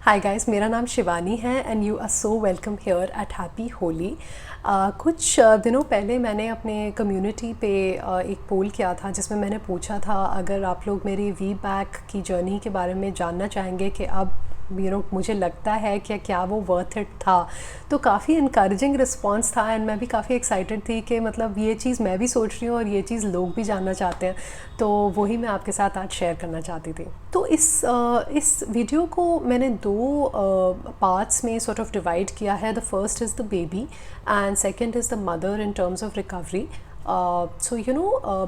Hi guys, मेरा नाम शिवानी है and you are so welcome here at happy Holi. कुछ दिनों पहले मैंने अपने कम्युनिटी पे एक पोल किया था जिसमें मैंने पूछा था अगर आप लोग मेरी वी बैक की जर्नी के बारे में जानना चाहेंगे कि अब मुझे लगता है कि क्या वो वर्थ इट था। तो काफ़ी इनकरेजिंग रिस्पॉन्स था एंड मैं भी काफ़ी एक्साइटेड थी कि मतलब ये चीज़ मैं भी सोच रही हूँ और ये चीज़ लोग भी जानना चाहते हैं। तो वही मैं आपके साथ आज शेयर करना चाहती थी। तो इस वीडियो को मैंने दो पार्ट्स में सॉर्ट ऑफ डिवाइड किया है। The first is the baby and second is the mother in terms of recovery. So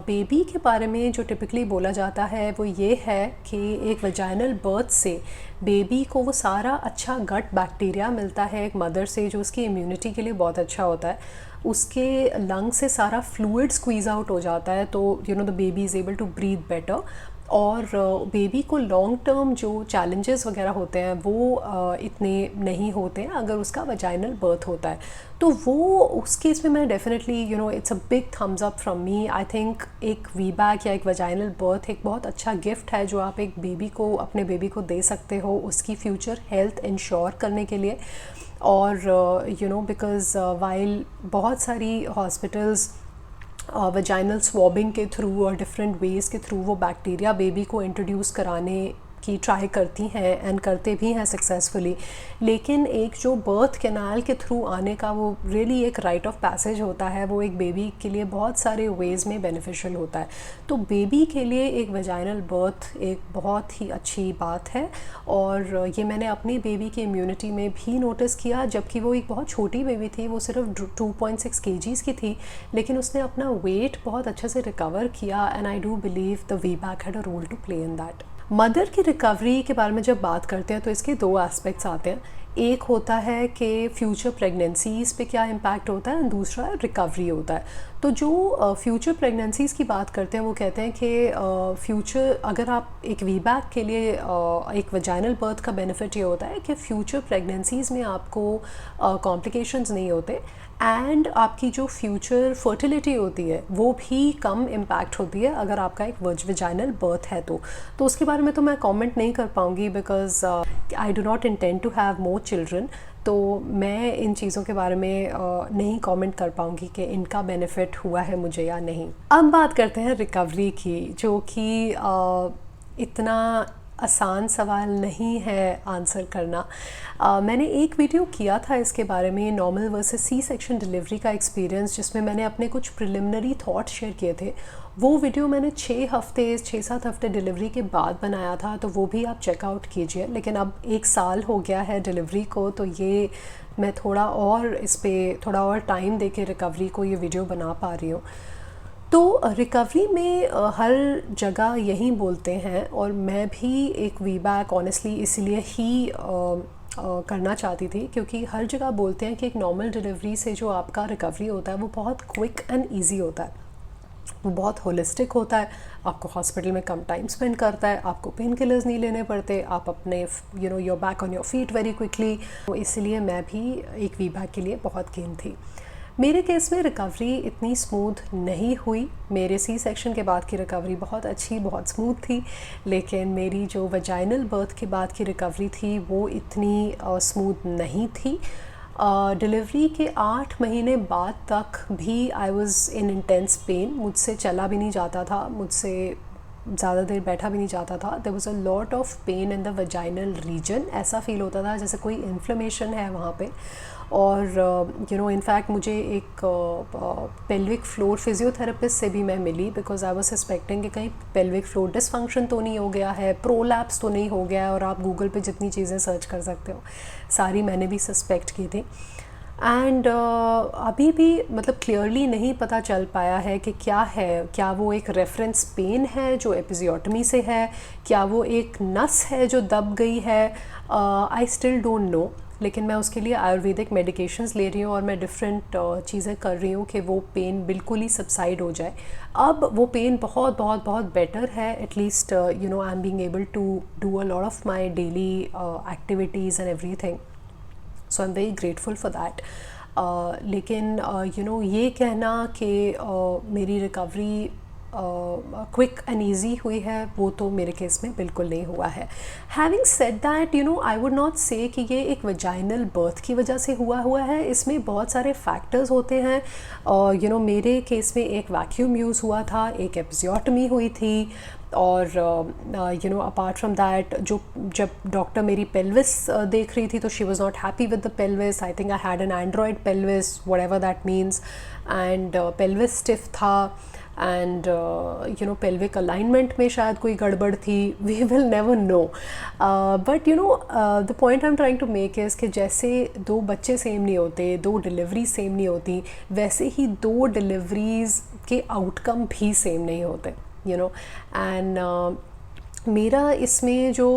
baby के बारे में जो टिपिकली बोला जाता है वो ये है कि एक वजाइनल बर्थ से बेबी को वो सारा अच्छा गट बैक्टीरिया मिलता है एक मदर से जो उसकी इम्यूनिटी के लिए बहुत अच्छा होता है। उसके लंग से सारा फ्लूइड स्क्वीज़ आउट हो जाता है तो the baby is able to breathe better. और बेबी को लॉन्ग टर्म जो चैलेंजेस वगैरह होते हैं वो इतने नहीं होते हैं अगर उसका वजाइनल बर्थ होता है। तो वो उस केस में मैं definitely it's a big thumbs up from me. I think एक वी बैक या एक वजाइनल बर्थ एक बहुत अच्छा गिफ्ट है जो आप एक बेबी को अपने बेबी को दे सकते हो उसकी फ्यूचर हेल्थ इंश्योर करने के लिए। और बिकॉज़ वाइल बहुत सारी हॉस्पिटल्स वजाइनल स्वॉबिंग के थ्रू और डिफरेंट वेज़ के थ्रू वो बैक्टीरिया बेबी को इंट्रोड्यूस कराने की ट्राई करती हैं एंड करते भी हैं सक्सेसफुली। लेकिन एक जो बर्थ कैनाल के थ्रू आने का वो रियली एक राइट ऑफ पैसेज होता है, वो एक बेबी के लिए बहुत सारे वेज़ में बेनिफिशियल होता है। तो बेबी के लिए एक वजाइनल बर्थ एक बहुत ही अच्छी बात है। और ये मैंने अपनी बेबी की इम्यूनिटी में भी नोटिस किया। जबकि वो एक बहुत छोटी बेबी थी, वो सिर्फ 2.6 kgs की थी, लेकिन उसने अपना वेट बहुत अच्छे से रिकवर किया and I do believe the we back had a role to play in that. Mother की रिकवरी के बारे में जब बात करते हैं तो इसके दो एस्पेक्ट्स आते हैं। एक होता है कि फ्यूचर प्रेगनेंसीज़ पे क्या इम्पैक्ट होता है, दूसरा रिकवरी होता है। तो जो फ्यूचर प्रेगनेंसीज़ की बात करते हैं वो कहते हैं कि फ्यूचर अगर आप एक वी बैक के लिए एक वजाइनल बर्थ का बेनिफिट ये होता है कि फ्यूचर प्रेगनेंसीज़ में आपको कॉम्प्लिकेशंस नहीं होते एंड आपकी जो फ्यूचर फर्टिलिटी होती है वो भी कम इम्पैक्ट होती है अगर आपका एक वजाइनल बर्थ है। तो उसके बारे में तो मैं कमेंट नहीं कर पाऊँगी because I do not intend to have more children. तो मैं इन चीज़ों के बारे में नहीं कमेंट कर पाऊँगी कि इनका बेनिफिट हुआ है मुझे या नहीं। अब बात करते हैं रिकवरी की, जो कि इतना आसान सवाल नहीं है आंसर करना। मैंने एक वीडियो किया था इसके बारे में, normal versus C section delivery का एक्सपीरियंस, जिसमें मैंने अपने कुछ प्रिलिमिनरी थॉट शेयर किए थे। वो वीडियो मैंने 6-7 हफ्ते डिलीवरी के बाद बनाया था, तो वो भी आप चेकआउट कीजिए। लेकिन अब 1 साल हो गया है डिलीवरी को, तो ये मैं थोड़ा और इस पर थोड़ा और टाइम दे के रिकवरी को ये वीडियो बना पा रही हूँ। तो रिकवरी में हर जगह यही बोलते हैं और मैं भी एक वी बैक ऑनेस्टली इसलिए ही करना चाहती थी क्योंकि हर जगह बोलते हैं कि एक नॉर्मल डिलीवरी से जो आपका रिकवरी होता है वो बहुत क्विक एंड इजी होता है, वो बहुत होलिस्टिक होता है। आपको हॉस्पिटल में कम टाइम स्पेंड करता है, आपको पेन किलर्स नहीं लेने पड़ते, आप अपने your back on your feet very quickly. तो इसलिए मैं भी एक वी बैक के लिए बहुत कीन थी। मेरे केस में रिकवरी इतनी स्मूथ नहीं हुई। मेरे सी सेक्शन के बाद की रिकवरी बहुत अच्छी, बहुत स्मूथ थी, लेकिन मेरी जो वजाइनल बर्थ के बाद की रिकवरी थी वो इतनी स्मूथ नहीं थी। डिलीवरी के 8 महीने बाद तक भी I was in intense pen, मुझसे चला भी नहीं जाता था, मुझसे ज़्यादा देर बैठा भी नहीं जाता था। There was a lot of pain in the vaginal region, ऐसा फील होता था जैसे कोई इन्फ्लेमेशन है वहाँ पे। और इनफैक्ट मुझे एक पेल्विक फ्लोर फिजियोथेरेपिस्ट से भी मैं मिली बिकॉज आई वाज सस्पेक्टिंग कि कहीं पेल्विक फ्लोर डिसफंक्शन तो नहीं हो गया है, प्रोलैप्स तो नहीं हो गया है। और आप गूगल पे जितनी चीज़ें सर्च कर सकते हो सारी मैंने भी सस्पेक्ट की थी। एंड अभी भी मतलब क्लियरली नहीं पता चल पाया है कि क्या है, क्या वो एक रेफरेंस पेन है जो एपिजियोटमी से है, क्या वो एक नस है जो दब गई है। आई स्टिल डोंट नो, लेकिन मैं उसके लिए आयुर्वेदिक मेडिकेशंस ले रही हूँ और मैं डिफरेंट चीज़ें कर रही हूँ कि वो पेन बिल्कुल ही सबसाइड हो जाए। अब वो पेन बहुत बहुत बहुत बेटर है, at least I am being able to do a lot of my daily activities and everything. So I am very grateful for that. लेकिन ये कहना कि मेरी रिकवरी क्विक एंड ईजी हुई है, वो तो मेरे केस में बिल्कुल नहीं हुआ है। Having said that, you know, I would not से कि ये एक वजाइनल बर्थ की वजह से हुआ है। इसमें बहुत सारे फैक्टर्स होते हैं। यू नो, मेरे केस में एक वैक्यूम यूज़ हुआ था, एक एपिजियोटमी हुई थी, और you know apart from that, जो जब डॉक्टर मेरी पेल्विस देख रही थी तो she was not happy with the pelvis. I think I had an android pelvis, whatever that means, and pelvis stiff था, and you know pelvic alignment में शायद कोई गड़बड़ थी, we will never know. But you know the point I am trying to make is कि जैसे दो बच्चे सेम नहीं होते, दो डिलीवरी सेम नहीं होती, वैसे ही दो डिलीवरीज़ के आउटकम भी सेम नहीं होते, यू नो। एंड मेरा इसमें जो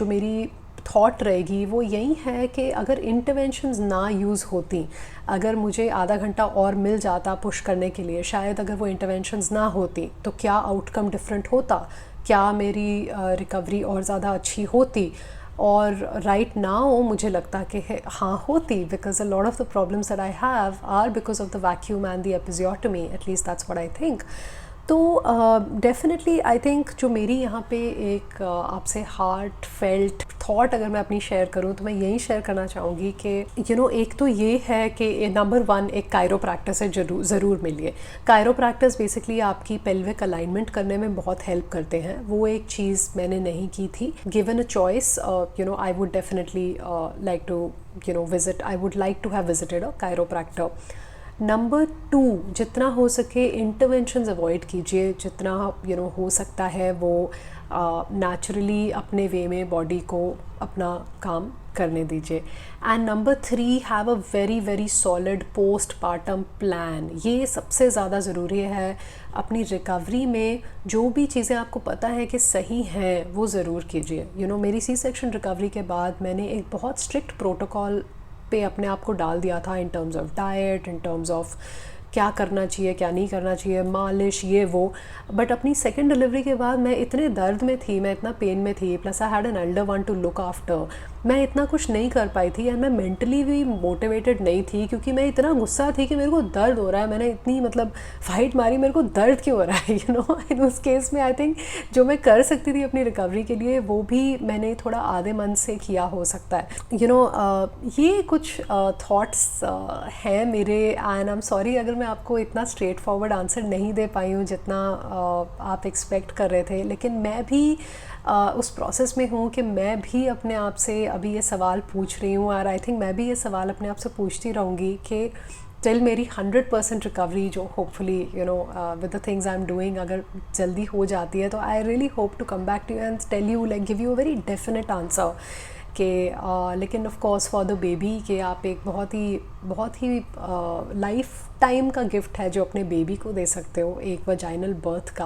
मेरी थॉट रहेगी वो यही है कि अगर इंटरवेंशंस ना यूज़ होती, अगर मुझे आधा घंटा और मिल जाता पुश करने के लिए, शायद अगर वो इंटरवेंशंस ना होती तो क्या आउटकम डिफरेंट होता, क्या मेरी रिकवरी और ज़्यादा अच्छी होती। और राइट नाउ मुझे लगता कि हाँ होती, because a lot of the problems that I have are because of the vacuum and the episiotomy, at least that's what I think. तो डेफिनेटली आई थिंक जो मेरी यहाँ पे एक आपसे हार्ट फेल्ट थॉट अगर मैं अपनी शेयर करूँ तो मैं यही शेयर करना चाहूँगी कि यू नो एक तो ये है कि नंबर 1 एक कायरोप्रैक्टर से ज़रूर मिलिए। कायरोप्रैक्टर्स बेसिकली आपकी पेल्विक अलाइनमेंट करने में बहुत हेल्प करते हैं। वो एक चीज़ मैंने नहीं की थी। Given a choice, you know, I would definitely like to you know visit, I would like to have visited a chiropractor. Number 2, जितना हो सके इंटरवेंशंस अवॉइड कीजिए, जितना यू नो हो सकता है वो नेचुरली अपने वे में बॉडी को अपना काम करने दीजिए। And number 3, have a very very solid post partum plan. ये सबसे ज़्यादा ज़रूरी है अपनी रिकवरी में। जो भी चीज़ें आपको पता है कि सही हैं वो ज़रूर कीजिए। यू नो मेरी सी सेक्शन रिकवरी के बाद मैंने एक बहुत स्ट्रिक्ट प्रोटोकॉल पे अपने आप को डाल दिया था, in terms of diet, in terms of क्या करना चाहिए क्या नहीं करना चाहिए, मालिश, ये वो। बट अपनी सेकेंड डिलीवरी के बाद मैं इतने दर्द में थी, मैं इतना पेन में थी, plus I had an elder one two look after, मैं इतना कुछ नहीं कर पाई थी एंड मैं मेंटली भी मोटिवेटेड नहीं थी, क्योंकि मैं इतना गुस्सा थी कि मेरे को दर्द हो रहा है, मैंने इतनी मतलब फाइट मारी, मेरे को दर्द क्यों हो रहा है, यू नो। इन उस केस में आई थिंक जो मैं कर सकती थी अपनी रिकवरी के लिए वो भी मैंने थोड़ा आधे मन से किया हो सकता है, यू नो। ये कुछ थॉट्स हैं मेरे, एंड आई एम सॉरी अगर मैं आपको इतना स्ट्रेट फॉरवर्ड आंसर नहीं दे पाई हूँ जितना आप एक्सपेक्ट कर रहे थे। लेकिन मैं भी उस प्रोसेस में हूँ कि मैं भी अपने आप से अभी ये सवाल पूछ रही हूँ, और आई थिंक मैं भी ये सवाल अपने आप से पूछती रहूँगी कि टिल मेरी 100% रिकवरी जो hopefully you know with the things I am doing अगर जल्दी हो जाती है, तो I really hope to come back to you and tell you, like give you a very definite answer कि लेकिन of course for the baby कि आप एक बहुत ही लाइफ टाइम का गिफ्ट है जो अपने बेबी को दे सकते हो, एक वजाइनल बर्थ का।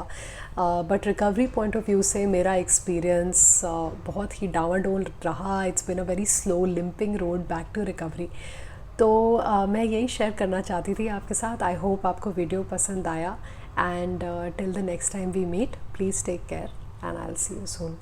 But recovery point of view से मेरा एक्सपीरियंस बहुत ही डावाडोल रहा। It's been a very slow limping road back to recovery. तो मैं यही शेयर करना चाहती थी आपके साथ। आई होप आपको वीडियो पसंद आया, and till the next time we meet, please take care and I will see you soon.